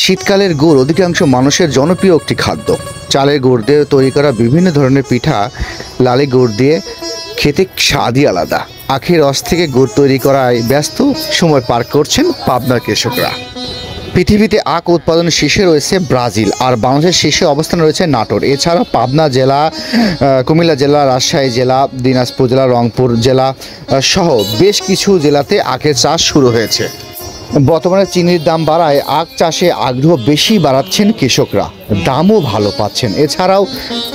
শীতকালের গুড় অধিকাংশ মানুষের জনপ্রিয় একটি খাদ্য। চালের গুড় দিয়ে তৈরি করা বিভিন্ন ধরনের পিঠা লালি গুড় দিয়ে খেতে স্বাদই আলাদা। আখের রস থেকে গুড় তৈরি করায় ব্যস্ত সময় পার করছেন পাবনার কৃষকরা। পৃথিবীতে আখ উৎপাদন শীর্ষে রয়েছে ব্রাজিল, আর বাংলাদেশের শীর্ষে অবস্থানে রয়েছে নাটোর। এছাড়া পাবনা জেলা, কুমিল্লা জেলা, রাজশাহী জেলা, দিনাজপুর জেলা, রংপুর জেলা সহ বেশ কিছু জেলাতে আখের চাষ শুরু হয়েছে। বর্তমানে চিনির দাম বাড়ায় আখ চাষে আগ্রহ বেশি বাড়াচ্ছেন কৃষকরা, দামও ভালো পাচ্ছেন। এছাড়াও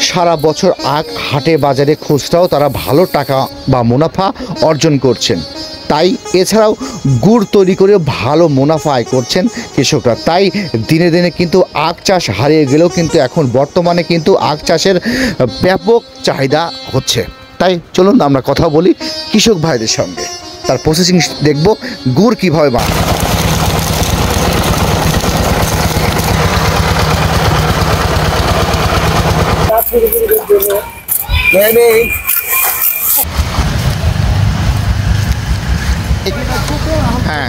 সারা বছর আখ হাটে বাজারে খুচরাও তারা ভালো টাকা বা মুনাফা অর্জন করছেন। তাই এছাড়াও গুড় তৈরি করে ভালো মুনাফা আয় করছেন কৃষকরা। তাই দিনে দিনে কিন্তু আখ চাষ হারিয়ে গেলেও কিন্তু এখন বর্তমানে কিন্তু আখ চাষের ব্যাপক চাহিদা হচ্ছে। তাই চলুন আমরা কথা বলি কৃষক ভাইদের সঙ্গে, তার প্রসেসিং দেখব গুড় কীভাবে বানায়। হ্যাঁ,